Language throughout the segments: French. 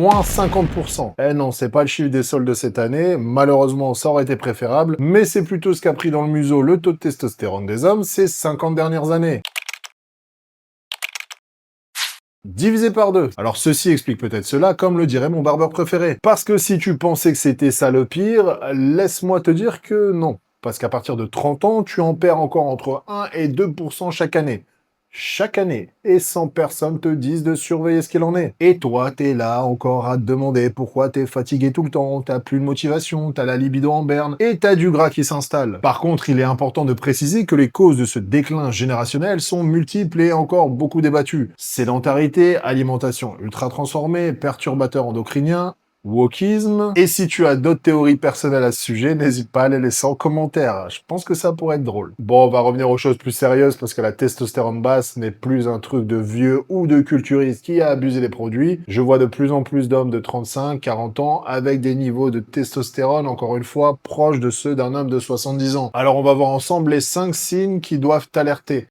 Moins 50%. Eh non, c'est pas le chiffre des soldes de cette année. Malheureusement, ça aurait été préférable. Mais c'est plutôt ce qu'a pris dans le museau le taux de testostérone des hommes ces 50 dernières années. Divisé par deux. Alors ceci explique peut-être cela, comme le dirait mon barbeur préféré. Parce que si tu pensais que c'était ça le pire, laisse-moi te dire que non. Parce qu'à partir de 30 ans, tu en perds encore entre 1 et 2% chaque année. Chaque année. Et 100 personnes te disent de surveiller ce qu'il en est. Et toi, t'es là encore à te demander pourquoi t'es fatigué tout le temps, t'as plus de motivation, t'as la libido en berne, et t'as du gras qui s'installe. Par contre, il est important de préciser que les causes de ce déclin générationnel sont multiples et encore beaucoup débattues. Sédentarité, alimentation ultra transformée, perturbateurs endocriniens, wokisme. Et si tu as d'autres théories personnelles à ce sujet, n'hésite pas à les laisser en commentaire. Je pense que ça pourrait être drôle. Bon, on va revenir aux choses plus sérieuses parce que la testostérone basse n'est plus un truc de vieux ou de culturiste qui a abusé des produits. Je vois de plus en plus d'hommes de 35, 40 ans avec des niveaux de testostérone, encore une fois, proches de ceux d'un homme de 70 ans. Alors on va voir ensemble les 5 signes qui doivent t'alerter.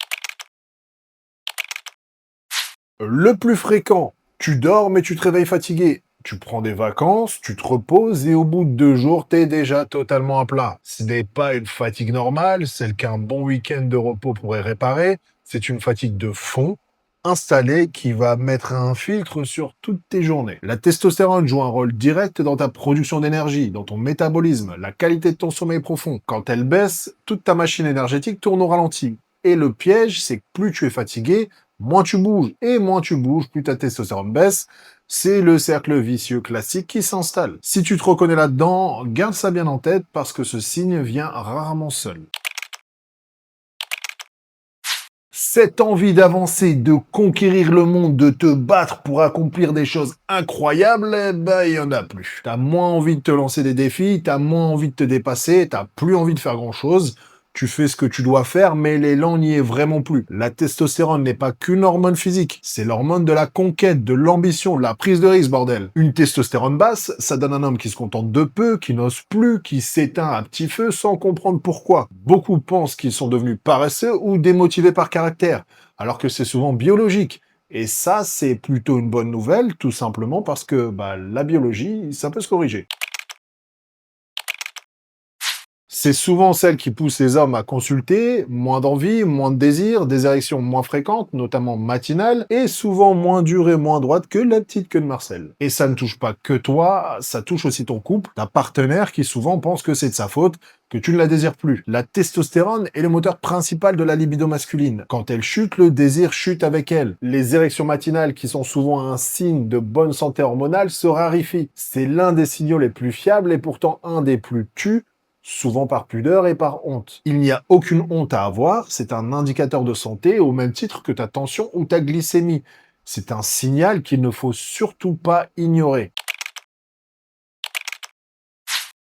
Le plus fréquent, tu dors mais tu te réveilles fatigué. Tu prends des vacances, tu te reposes et au bout de 2 jours, t'es déjà totalement à plat. Ce n'est pas une fatigue normale, celle qu'un bon week-end de repos pourrait réparer. C'est une fatigue de fond, installée, qui va mettre un filtre sur toutes tes journées. La testostérone joue un rôle direct dans ta production d'énergie, dans ton métabolisme, la qualité de ton sommeil profond. Quand elle baisse, toute ta machine énergétique tourne au ralenti. Et le piège, c'est que plus tu es fatigué, moins tu bouges. Et moins tu bouges, plus ta testostérone baisse. C'est le cercle vicieux classique qui s'installe. Si tu te reconnais là-dedans, garde ça bien en tête parce que ce signe vient rarement seul. Cette envie d'avancer, de conquérir le monde, de te battre pour accomplir des choses incroyables, eh ben, il y en a plus. T'as moins envie de te lancer des défis, t'as moins envie de te dépasser, t'as plus envie de faire grand-chose. Tu fais ce que tu dois faire, mais l'élan n'y est vraiment plus. La testostérone n'est pas qu'une hormone physique, c'est l'hormone de la conquête, de l'ambition, de la prise de risque, bordel. Une testostérone basse, ça donne un homme qui se contente de peu, qui n'ose plus, qui s'éteint à petit feu sans comprendre pourquoi. Beaucoup pensent qu'ils sont devenus paresseux ou démotivés par caractère, alors que c'est souvent biologique. Et ça, c'est plutôt une bonne nouvelle, tout simplement parce que la biologie, ça peut se corriger. C'est souvent celle qui pousse les hommes à consulter, moins d'envie, moins de désir, des érections moins fréquentes, notamment matinales, et souvent moins dures et moins droites que la petite queue de Marcel. Et ça ne touche pas que toi, ça touche aussi ton couple, ta partenaire qui souvent pense que c'est de sa faute, que tu ne la désires plus. La testostérone est le moteur principal de la libido masculine. Quand elle chute, le désir chute avec elle. Les érections matinales, qui sont souvent un signe de bonne santé hormonale, se raréfient. C'est l'un des signaux les plus fiables et pourtant un des plus tus, souvent par pudeur et par honte. Il n'y a aucune honte à avoir, c'est un indicateur de santé au même titre que ta tension ou ta glycémie. C'est un signal qu'il ne faut surtout pas ignorer.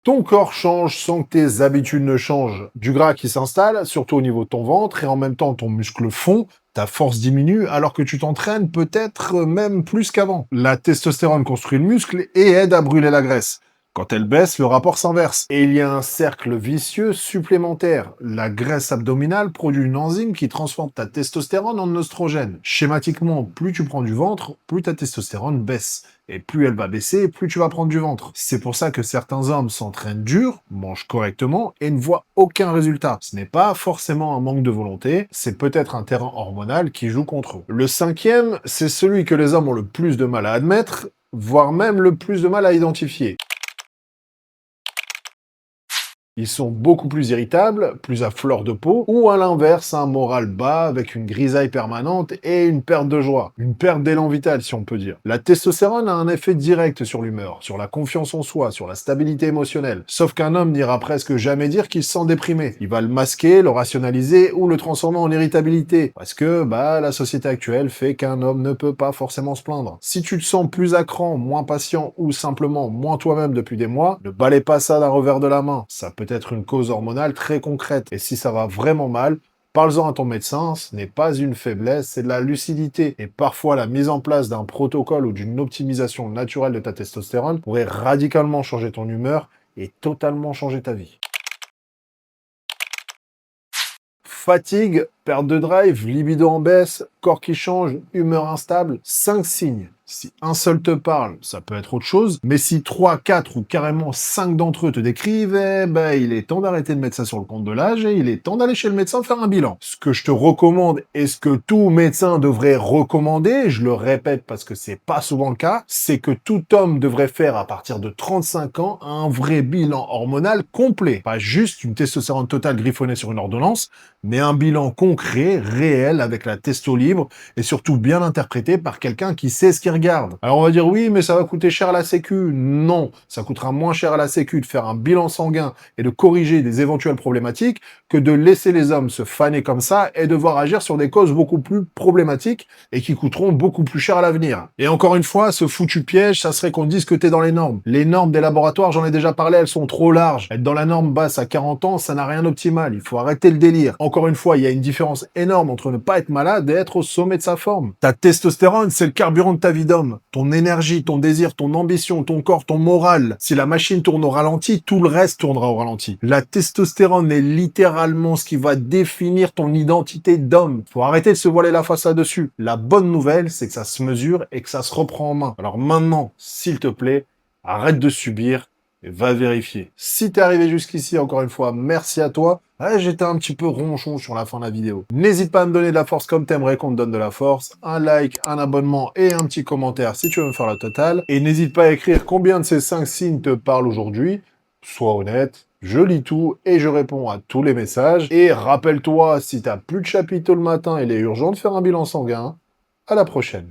Ton corps change sans que tes habitudes ne changent. Du gras qui s'installe, surtout au niveau de ton ventre, et en même temps ton muscle fond, ta force diminue alors que tu t'entraînes peut-être même plus qu'avant. La testostérone construit le muscle et aide à brûler la graisse. Quand elle baisse, le rapport s'inverse. Et il y a un cercle vicieux supplémentaire. La graisse abdominale produit une enzyme qui transforme ta testostérone en oestrogène. Schématiquement, plus tu prends du ventre, plus ta testostérone baisse. Et plus elle va baisser, plus tu vas prendre du ventre. C'est pour ça que certains hommes s'entraînent dur, mangent correctement et ne voient aucun résultat. Ce n'est pas forcément un manque de volonté, c'est peut-être un terrain hormonal qui joue contre eux. Le cinquième, c'est celui que les hommes ont le plus de mal à admettre, voire même le plus de mal à identifier. Ils sont beaucoup plus irritables, plus à fleur de peau, ou à l'inverse, un moral bas avec une grisaille permanente et une perte de joie. Une perte d'élan vital, si on peut dire. La testostérone a un effet direct sur l'humeur, sur la confiance en soi, sur la stabilité émotionnelle. Sauf qu'un homme n'ira presque jamais dire qu'il se sent déprimé. Il va le masquer, le rationaliser ou le transformer en irritabilité. Parce que, la société actuelle fait qu'un homme ne peut pas forcément se plaindre. Si tu te sens plus à cran, moins patient ou simplement moins toi-même depuis des mois, ne balaie pas ça d'un revers de la main. Ça peut être une cause hormonale très concrète. Et si ça va vraiment mal, parle-en à ton médecin, ce n'est pas une faiblesse, c'est de la lucidité. Et parfois, la mise en place d'un protocole ou d'une optimisation naturelle de ta testostérone pourrait radicalement changer ton humeur et totalement changer ta vie. Fatigue, perte de drive, libido en baisse, corps qui change, humeur instable, 5 signes. Si un seul te parle, ça peut être autre chose, mais si 3, 4 ou carrément 5 d'entre eux te décrivent, eh ben, il est temps d'arrêter de mettre ça sur le compte de l'âge et il est temps d'aller chez le médecin faire un bilan. Ce que je te recommande et ce que tout médecin devrait recommander, je le répète parce que c'est pas souvent le cas, c'est que tout homme devrait faire à partir de 35 ans un vrai bilan hormonal complet. Pas juste une testostérone totale griffonnée sur une ordonnance, mais un bilan concret, réel, avec la testo libre et surtout bien interprété par quelqu'un qui sait ce qu'il regarde. Alors on va dire oui, mais ça va coûter cher à la sécu. Non, ça coûtera moins cher à la sécu de faire un bilan sanguin et de corriger des éventuelles problématiques que de laisser les hommes se faner comme ça et devoir agir sur des causes beaucoup plus problématiques et qui coûteront beaucoup plus cher à l'avenir. Et encore une fois, ce foutu piège, ça serait qu'on dise que t'es dans les normes. Les normes des laboratoires, j'en ai déjà parlé, elles sont trop larges. Être dans la norme basse à 40 ans, ça n'a rien d'optimal. Il faut arrêter le délire. Encore une fois, il y a une différence énorme entre ne pas être malade et être au sommet de sa forme. Ta testostérone, c'est le carburant de ta vie d'homme. Ton énergie, ton désir, ton ambition, ton corps, ton moral. Si la machine tourne au ralenti, tout le reste tournera au ralenti. La testostérone est littéralement ce qui va définir ton identité d'homme. Faut arrêter de se voiler la face là-dessus. La bonne nouvelle, c'est que ça se mesure et que ça se reprend en main. Alors maintenant, s'il te plaît, arrête de subir et va vérifier. Si t'es arrivé jusqu'ici, encore une fois, merci à toi. Ouais, j'étais un petit peu ronchon sur la fin de la vidéo. N'hésite pas à me donner de la force comme t'aimerais qu'on te donne de la force. Un like, un abonnement et un petit commentaire si tu veux me faire la totale. Et n'hésite pas à écrire combien de ces 5 signes te parlent aujourd'hui. Sois honnête, je lis tout et je réponds à tous les messages. Et rappelle-toi, si t'as plus de chapiteau le matin, il est urgent de faire un bilan sanguin. À la prochaine.